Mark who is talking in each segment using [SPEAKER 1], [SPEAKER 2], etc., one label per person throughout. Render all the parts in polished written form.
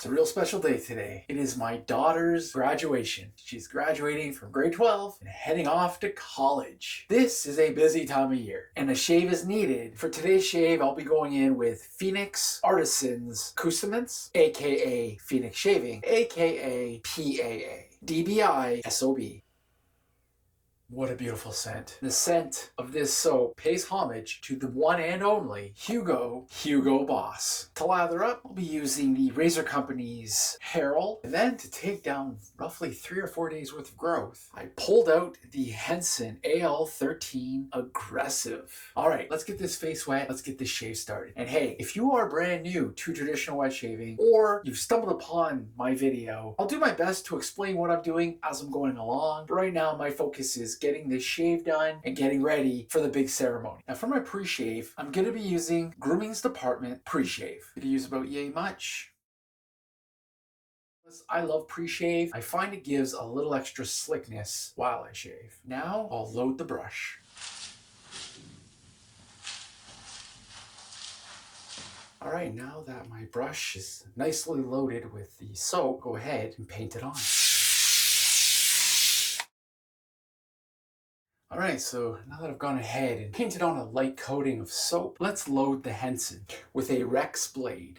[SPEAKER 1] It's a real special day today. It is my daughter's graduation. She's graduating from grade 12 and heading off to college. This is a busy time of year, and a shave is needed. For today's shave, I'll be going in with Phoenix Artisan's Accoutrements, aka Phoenix Shaving, aka PAA, DBI SOB. What a beautiful scent. The scent of this soap pays homage to the one and only Hugo Boss. To lather up, I'll be using the Razor Company's Herald. And then to take down roughly 3 or 4 days worth of growth, I pulled out the Henson AL13 Aggressive. All right, let's get this face wet. Let's get this shave started. And hey, if you are brand new to traditional wet shaving, or you've stumbled upon my video, I'll do my best to explain what I'm doing as I'm going along. But right now, my focus is getting this shave done and getting ready for the big ceremony. Now for my pre-shave, I'm going to be using Grooming's Department Pre-Shave. I'm going to use about yay much. I love pre-shave. I find it gives a little extra slickness while I shave. Now I'll load the brush. All right, now that my brush is nicely loaded with the soap, go ahead and paint it on. Alright, so now that I've gone ahead and painted on a light coating of soap, let's load the Henson with a Rex blade.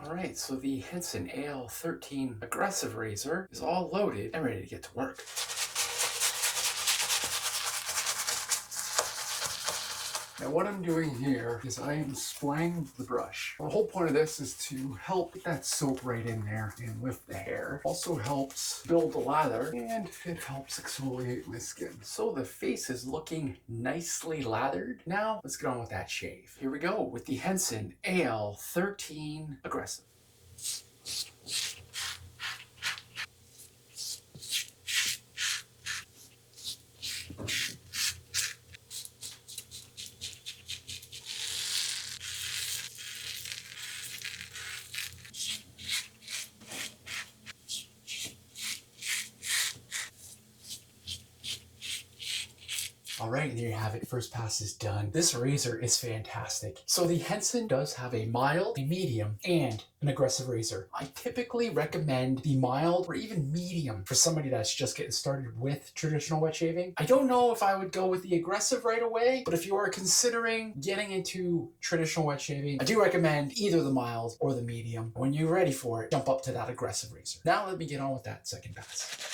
[SPEAKER 1] Alright, so the Henson AL13 Aggressive Razor is all loaded and ready to get to work. Now what I'm doing here is I am splaying the brush. The whole point of this is to help get that soap right in there and lift the hair. Also helps build the lather, and it helps exfoliate my skin. So the face is looking nicely lathered. Now let's get on with that shave. Here we go with the Henson AL13 Aggressive. All right, and there you have it. First pass is done. This razor is fantastic. So the Henson does have a mild, a medium, and an aggressive razor. I typically recommend the mild or even medium for somebody that's just getting started with traditional wet shaving. I don't know if I would go with the aggressive right away, but if you are considering getting into traditional wet shaving, I do recommend either the mild or the medium. When you're ready for it, jump up to that aggressive razor. Now let me get on with that second pass.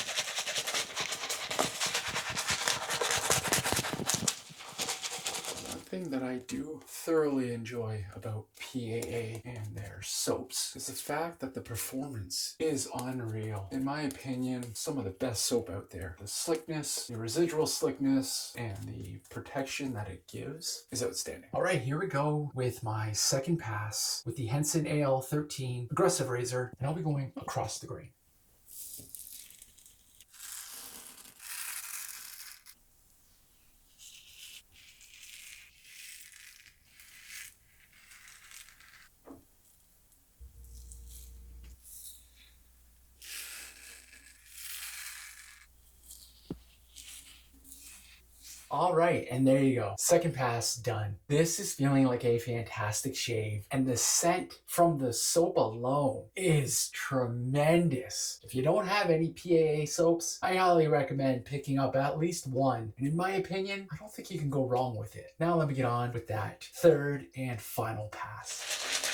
[SPEAKER 1] Thing that I do thoroughly enjoy about PAA and their soaps is the fact that the performance is unreal. In my opinion, some of the best soap out there. The slickness, the residual slickness, and the protection that it gives is outstanding. All right, here we go with my second pass with the Henson AL13 Aggressive Razor, and I'll be going across the grain. All right, and there you go. Second pass done. This is feeling like a fantastic shave, and the scent from the soap alone is tremendous. If you don't have any PAA soaps, I highly recommend picking up at least one. And in my opinion, I don't think you can go wrong with it. Now let me get on with that third and final pass.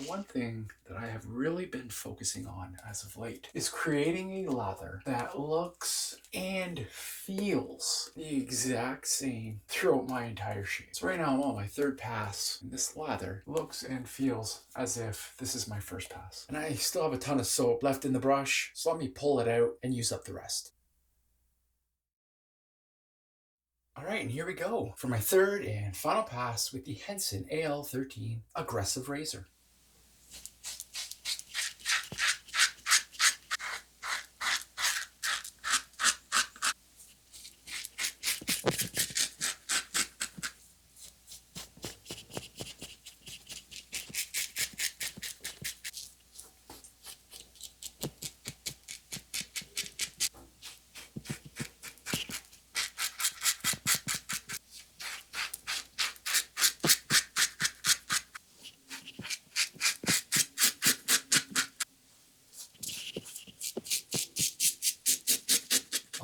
[SPEAKER 1] One thing that I have really been focusing on as of late is creating a lather that looks and feels the exact same throughout my entire shave. So right now I'm on my third pass, and this lather looks and feels as if this is my first pass. And I still have a ton of soap left in the brush, so let me pull it out and use up the rest. All right, and here we go for my third and final pass with the Henson AL13 Aggressive Razor.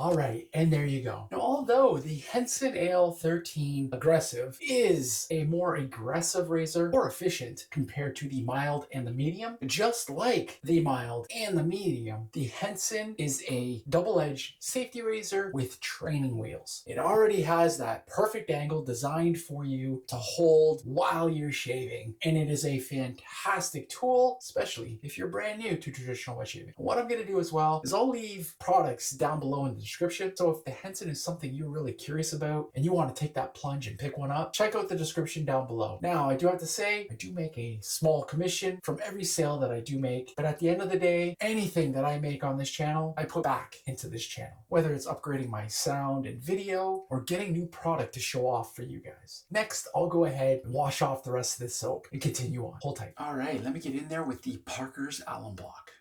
[SPEAKER 1] All right, and there you go. Now, although the Henson AL13 Aggressive is a more aggressive razor, more efficient compared to the mild and the medium, just like the mild and the medium, the Henson is a double-edged safety razor with training wheels. It already has that perfect angle designed for you to hold while you're shaving, and it is a fantastic tool, especially if you're brand new to traditional wet shaving. What I'm going to do as well is I'll leave products down below in the description, so if the Henson is something you're really curious about and you want to take that plunge and pick one up, check out the description down below. Now, I do have to say, I do make a small commission from every sale that I do make, but at the end of the day, anything that I make on this channel, I put back into this channel, whether it's upgrading my sound and video or getting new product to show off for you guys. Next, I'll go ahead and wash off the rest of this soap and continue on. Hold tight. All right, let me get in there with the Parker's Alum Block.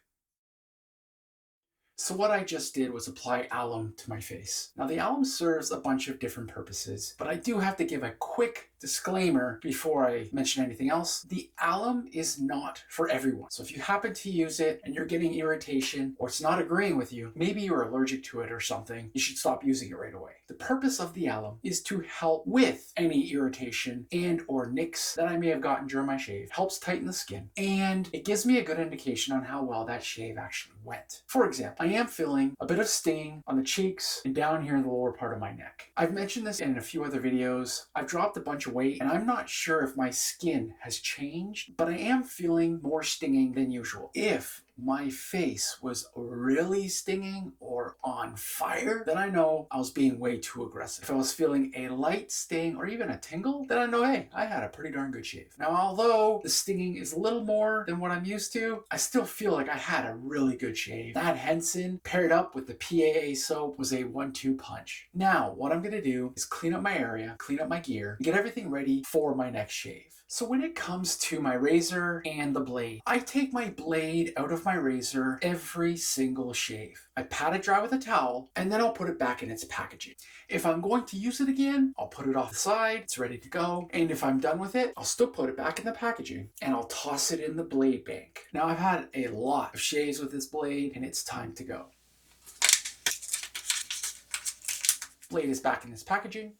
[SPEAKER 1] So what I just did was apply alum to my face. Now the alum serves a bunch of different purposes, but I do have to give a quick disclaimer before I mention anything else. The alum is not for everyone. So if you happen to use it and you're getting irritation or it's not agreeing with you, maybe you're allergic to it or something, you should stop using it right away. The purpose of the alum is to help with any irritation and or nicks that I may have gotten during my shave. Helps tighten the skin, and it gives me a good indication on how well that shave actually went. For example, I am feeling a bit of stinging on the cheeks and down here in the lower part of my neck. I've mentioned this in a few other videos. I've dropped a bunch of weight and I'm not sure if my skin has changed, but I am feeling more stinging than usual. If my face was really stinging or on fire, then I know I was being way too aggressive. If I was feeling a light sting or even a tingle, then I know, hey, I had a pretty darn good shave. Now, although the stinging is a little more than what I'm used to, I still feel like I had a really good shave. That Henson paired up with the PAA soap was a 1-2 punch. Now, what I'm gonna do is clean up my area, clean up my gear, and get everything ready for my next shave. So when it comes to my razor and the blade, I take my blade out of my razor every single shave. I pat it dry with a towel and then I'll put it back in its packaging. If I'm going to use it again, I'll put it off the side, it's ready to go. And if I'm done with it, I'll still put it back in the packaging and I'll toss it in the blade bank. Now I've had a lot of shaves with this blade and it's time to go. Blade is back in this packaging.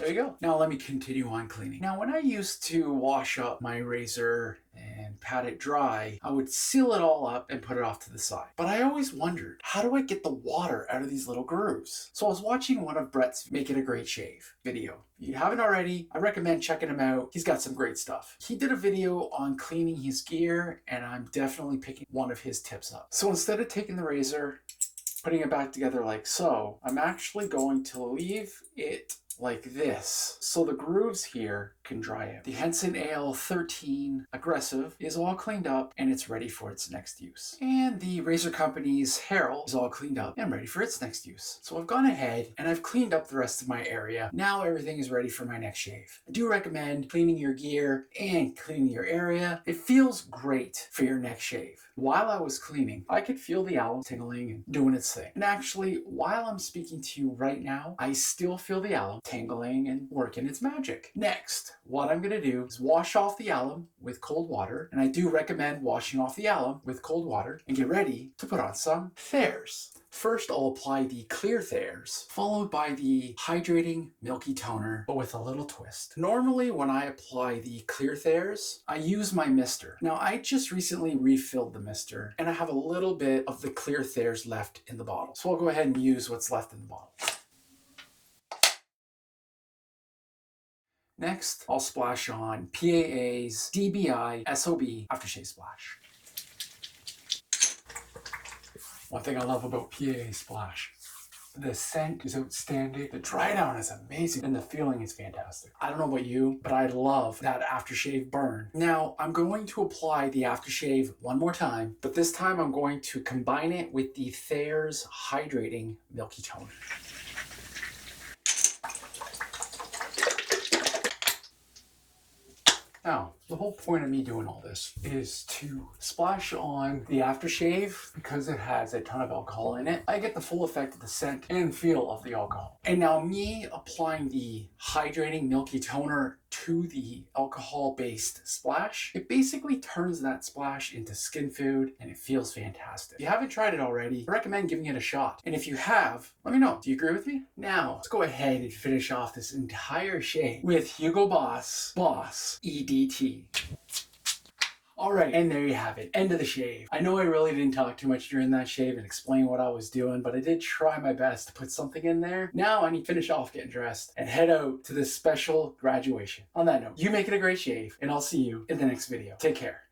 [SPEAKER 1] There you go. Now let me continue on cleaning. Now when I used to wash up my razor and pat it dry, I would seal it all up and put it off to the side. But I always wondered, how do I get the water out of these little grooves? So I was watching one of Brett's Make It a Great Shave video. If you haven't already, I recommend checking him out. He's got some great stuff. He did a video on cleaning his gear and I'm definitely picking one of his tips up. So instead of taking the razor, putting it back together like so, I'm actually going to leave it like this, so the grooves here can dry out. The Henson AL13 Aggressive is all cleaned up and it's ready for its next use. And the Razor Company's Herald is all cleaned up and ready for its next use. So I've gone ahead and I've cleaned up the rest of my area. Now everything is ready for my next shave. I do recommend cleaning your gear and cleaning your area. It feels great for your next shave. While I was cleaning, I could feel the alum tingling and doing its thing. And actually, while I'm speaking to you right now, I still feel the alum tingling and working its magic. Next, what I'm gonna do is wash off the alum with cold water, and I do recommend washing off the alum with cold water, and get ready to put on some Thayers. First, I'll apply the clear Thayers, followed by the hydrating milky toner, but with a little twist. Normally, when I apply the clear Thayers, I use my mister. Now, I just recently refilled the mister, and I have a little bit of the clear Thayers left in the bottle. So I'll go ahead and use what's left in the bottle. Next, I'll splash on PAA's DBI SOB Aftershave Splash. One thing I love about PAA Splash, the scent is outstanding, the dry down is amazing, and the feeling is fantastic. I don't know about you, but I love that aftershave burn. Now, I'm going to apply the aftershave one more time, but this time I'm going to combine it with the Thayers Hydrating Milky Toner. Now, The whole point of me doing all this is to splash on the aftershave because it has a ton of alcohol in it. I get the full effect of the scent and feel of the alcohol. And now me applying the hydrating milky toner to the alcohol-based splash, it basically turns that splash into skin food and it feels fantastic. If you haven't tried it already, I recommend giving it a shot. And if you have, let me know. Do you agree with me? Now, let's go ahead and finish off this entire shave with Hugo Boss EDT. Alright, and there you have it. End of the shave. I know I really didn't talk too much during that shave and explain what I was doing, but I did try my best to put something in there. Now I need to finish off getting dressed and head out to this special graduation. On that note, you make it a great shave, and I'll see you in the next video. Take care.